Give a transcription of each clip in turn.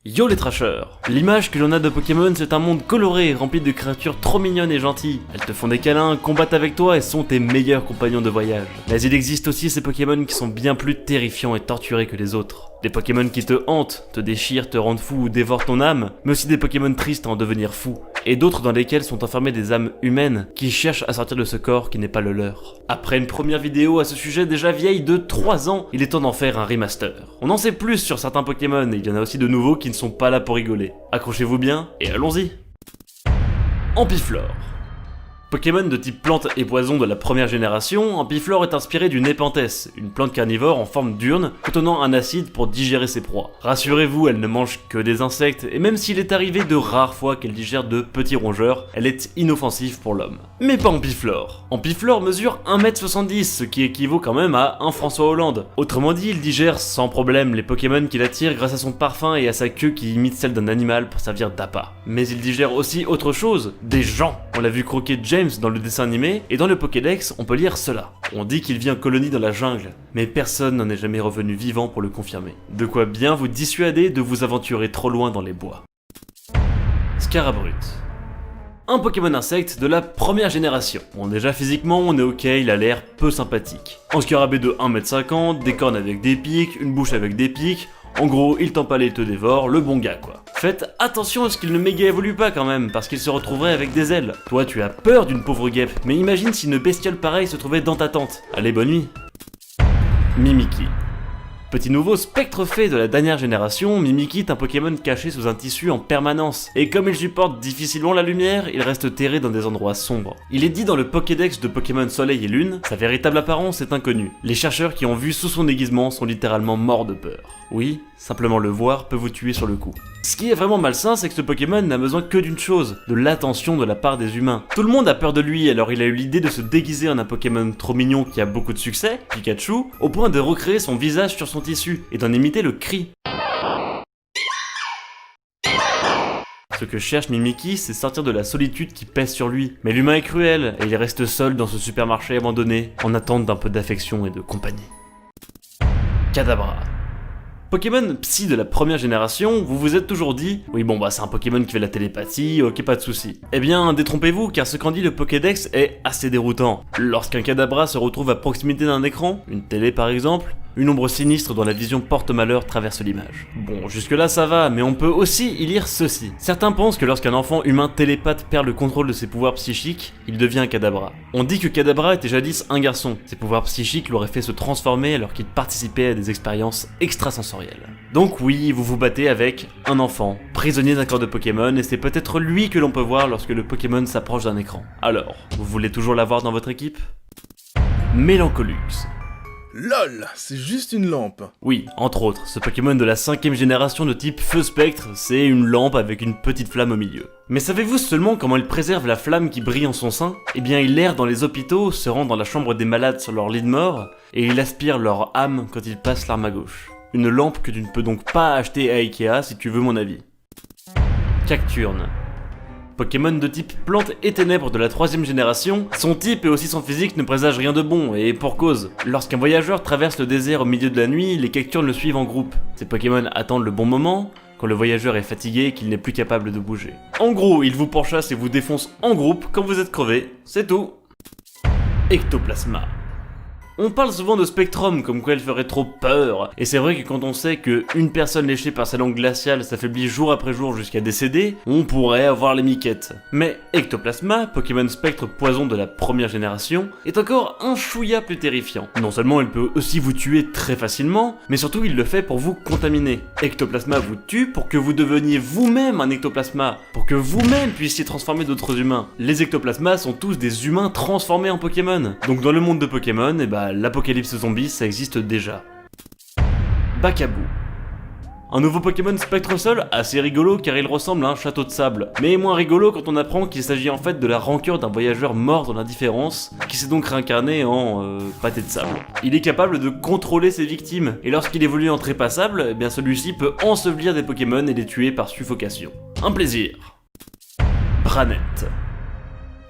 Yo les trashers! L'image que l'on a de Pokémon, c'est un monde coloré, rempli de créatures trop mignonnes et gentilles. Elles te font des câlins, combattent avec toi et sont tes meilleurs compagnons de voyage. Mais il existe aussi ces Pokémon qui sont bien plus terrifiants et torturés que les autres. Des Pokémon qui te hantent, te déchirent, te rendent fou ou dévorent ton âme, mais aussi des Pokémon tristes à en devenir fous. Et d'autres dans lesquels sont enfermées des âmes humaines qui cherchent à sortir de ce corps qui n'est pas le leur. Après une première vidéo à ce sujet déjà vieille de 3 ans, il est temps d'en faire un remaster. On en sait plus sur certains Pokémon et il y en a aussi de nouveaux qui ne sont pas là pour rigoler. Accrochez-vous bien et allons-y. Ampiflore. Pokémon de type plante et poison de la première génération, Ampiflore est inspiré du Nepenthes, une plante carnivore en forme d'urne contenant un acide pour digérer ses proies. Rassurez-vous, elle ne mange que des insectes, et même s'il est arrivé de rares fois qu'elle digère de petits rongeurs, elle est inoffensive pour l'homme. Mais pas Ampiflore. Ampiflore mesure 1m70, ce qui équivaut quand même à un François Hollande. Autrement dit, il digère sans problème les Pokémon qui l'attirent grâce à son parfum et à sa queue qui imite celle d'un animal pour servir d'appât. Mais il digère aussi autre chose, des gens. On l'a vu croquer James dans le dessin animé, et dans le Pokédex, on peut lire cela. On dit qu'il vit en colonie dans la jungle, mais personne n'en est jamais revenu vivant pour le confirmer. De quoi bien vous dissuader de vous aventurer trop loin dans les bois. Scarabrut. Un Pokémon insecte de la première génération. Bon, déjà physiquement, on est ok, il a l'air peu sympathique. Un scarabée de 1m50, des cornes avec des pics, une bouche avec des pics. En gros, il t'empale et te dévore, le bon gars quoi. Faites attention à ce qu'il ne méga évolue pas quand même, parce qu'il se retrouverait avec des ailes. Toi, tu as peur d'une pauvre guêpe, mais imagine si une bestiole pareille se trouvait dans ta tente. Allez, bonne nuit. Mimikyu. Petit nouveau spectre fait de la dernière génération, Mimikyu est un Pokémon caché sous un tissu en permanence. Et comme il supporte difficilement la lumière, il reste terré dans des endroits sombres. Il est dit dans le Pokédex de Pokémon Soleil et Lune, sa véritable apparence est inconnue. Les chercheurs qui ont vu sous son déguisement sont littéralement morts de peur. Oui, simplement le voir peut vous tuer sur le coup. Ce qui est vraiment malsain, c'est que ce Pokémon n'a besoin que d'une chose, de l'attention de la part des humains. Tout le monde a peur de lui, alors il a eu l'idée de se déguiser en un Pokémon trop mignon qui a beaucoup de succès, Pikachu, au point de recréer son visage sur son tissu, et d'en imiter le cri. Ce que cherche Mimikyu, c'est sortir de la solitude qui pèse sur lui. Mais l'humain est cruel, et il reste seul dans ce supermarché abandonné, en attente d'un peu d'affection et de compagnie. Kadabra. Pokémon Psy de la première génération, vous vous êtes toujours dit « Oui bon bah c'est un Pokémon qui fait la télépathie, ok pas de soucis ». Eh bien détrompez-vous car ce qu'en dit le Pokédex est assez déroutant. Lorsqu'un Kadabra se retrouve à proximité d'un écran, une télé par exemple, une ombre sinistre dont la vision porte malheur traverse l'image. Bon, jusque-là ça va, mais on peut aussi y lire ceci. Certains pensent que lorsqu'un enfant humain télépathe perd le contrôle de ses pouvoirs psychiques, il devient un Kadabra. On dit que Kadabra était jadis un garçon. Ses pouvoirs psychiques l'auraient fait se transformer alors qu'il participait à des expériences extrasensorielles. Donc oui, vous vous battez avec un enfant, prisonnier d'un corps de Pokémon, et c'est peut-être lui que l'on peut voir lorsque le Pokémon s'approche d'un écran. Alors, vous voulez toujours l'avoir dans votre équipe? Mélancolux. LOL, c'est juste une lampe. Oui, entre autres, ce Pokémon de la 5ème génération de type Feu Spectre, c'est une lampe avec une petite flamme au milieu. Mais savez-vous seulement comment il préserve la flamme qui brille en son sein? Eh bien, il erre dans les hôpitaux, se rend dans la chambre des malades sur leur lit de mort, et il aspire leur âme quand il passe l'arme à gauche. Une lampe que tu ne peux donc pas acheter à Ikea si tu veux mon avis. Cacturne. Pokémon de type plante et ténèbres de la 3ème génération, son type et aussi son physique ne présagent rien de bon, et pour cause. Lorsqu'un voyageur traverse le désert au milieu de la nuit, les Cacturnes le suivent en groupe. Ces Pokémon attendent le bon moment, quand le voyageur est fatigué et qu'il n'est plus capable de bouger. En gros, ils vous pourchassent et vous défoncent en groupe quand vous êtes crevé, c'est tout. Ectoplasma. On parle souvent de Spectrum comme quoi elle ferait trop peur, et c'est vrai que quand on sait que une personne léchée par sa langue glaciale s'affaiblit jour après jour jusqu'à décéder, on pourrait avoir les miquettes. Mais Ectoplasma, Pokémon Spectre poison de la première génération, est encore un chouïa plus terrifiant. Non seulement il peut aussi vous tuer très facilement, mais surtout il le fait pour vous contaminer. Ectoplasma vous tue pour que vous deveniez vous-même un Ectoplasma, pour que vous-même puissiez transformer d'autres humains. Les Ectoplasmas sont tous des humains transformés en Pokémon. Donc dans le monde de Pokémon, eh ben, l'apocalypse zombie, ça existe déjà. Bakabou. Un nouveau Pokémon Spectre Sol, assez rigolo car il ressemble à un château de sable, mais moins rigolo quand on apprend qu'il s'agit en fait de la rancœur d'un voyageur mort dans l'indifférence, qui s'est donc réincarné en pâté de sable. Il est capable de contrôler ses victimes, et lorsqu'il évolue en trépassable, eh bien celui-ci peut ensevelir des Pokémon et les tuer par suffocation. Un plaisir. Branette.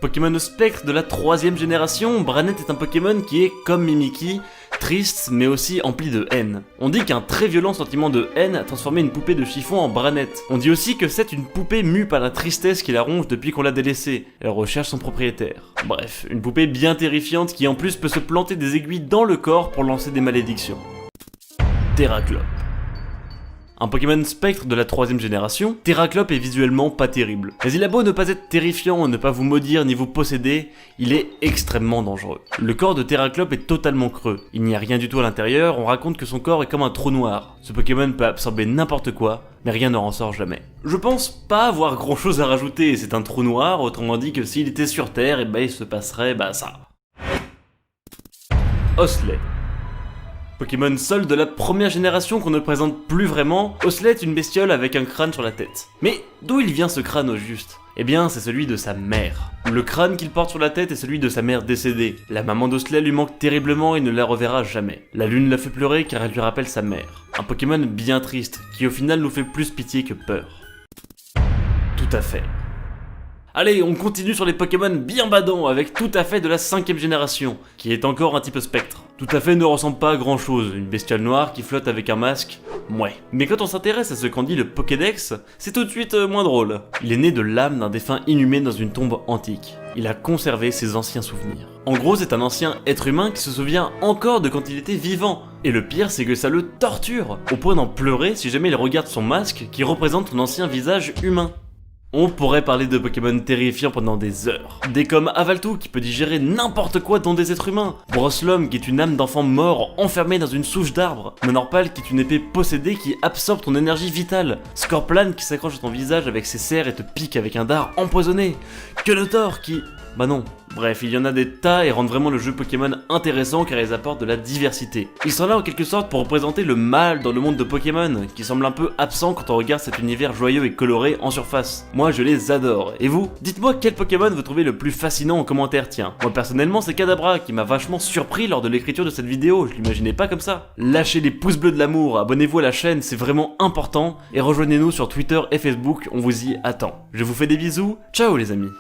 Pokémon Spectre de la 3ème génération, Branette est un Pokémon qui est, comme Mimikyu, triste mais aussi empli de haine. On dit qu'un très violent sentiment de haine a transformé une poupée de chiffon en Branette. On dit aussi que c'est une poupée mue par la tristesse qui la ronge depuis qu'on l'a délaissée. Elle recherche son propriétaire. Bref, une poupée bien terrifiante qui en plus peut se planter des aiguilles dans le corps pour lancer des malédictions. Terraclope. Un Pokémon Spectre de la 3ème génération, Terraclope est visuellement pas terrible. Mais il a beau ne pas être terrifiant, ne pas vous maudire ni vous posséder, il est extrêmement dangereux. Le corps de Terraclope est totalement creux. Il n'y a rien du tout à l'intérieur, on raconte que son corps est comme un trou noir. Ce Pokémon peut absorber n'importe quoi, mais rien ne ressort jamais. Je pense pas avoir grand chose à rajouter, c'est un trou noir, autrement dit que s'il était sur Terre, et il se passerait, ça. Ocelot. Pokémon Sol de la 1ère génération qu'on ne présente plus vraiment, Ocelot est une bestiole avec un crâne sur la tête. Mais d'où il vient ce crâne au juste ? Eh bien, c'est celui de sa mère. Le crâne qu'il porte sur la tête est celui de sa mère décédée. La maman d'Ocelot lui manque terriblement et ne la reverra jamais. La lune la fait pleurer car elle lui rappelle sa mère. Un Pokémon bien triste, qui au final nous fait plus pitié que peur. Tout à fait. Allez, on continue sur les Pokémon bien badants avec Tout à fait de la 5ème génération, qui est encore un type spectre. Tout à fait ne ressemble pas à grand chose, une bestiole noire qui flotte avec un masque, ouais. Mais quand on s'intéresse à ce qu'en dit le Pokédex, c'est tout de suite moins drôle. Il est né de l'âme d'un défunt inhumé dans une tombe antique. Il a conservé ses anciens souvenirs. En gros, c'est un ancien être humain qui se souvient encore de quand il était vivant. Et le pire, c'est que ça le torture, au point d'en pleurer si jamais il regarde son masque qui représente son ancien visage humain. On pourrait parler de Pokémon terrifiants pendant des heures. Des comme Avaltou qui peut digérer n'importe quoi dont des êtres humains. Brosslom qui est une âme d'enfant mort enfermée dans une souche d'arbre. Menorpal qui est une épée possédée qui absorbe ton énergie vitale. Scorplan qui s'accroche à ton visage avec ses serres et te pique avec un dard empoisonné. Kelotor qui... Bah non. Bref, il y en a des tas et rendent vraiment le jeu Pokémon intéressant car ils apportent de la diversité. Ils sont là en quelque sorte pour représenter le mal dans le monde de Pokémon, qui semble un peu absent quand on regarde cet univers joyeux et coloré en surface. Moi je les adore, et vous ? Dites-moi quel Pokémon vous trouvez le plus fascinant en commentaire, tiens. Moi personnellement c'est Kadabra qui m'a vachement surpris lors de l'écriture de cette vidéo, je l'imaginais pas comme ça. Lâchez les pouces bleus de l'amour, abonnez-vous à la chaîne, c'est vraiment important, et rejoignez-nous sur Twitter et Facebook, on vous y attend. Je vous fais des bisous, ciao les amis.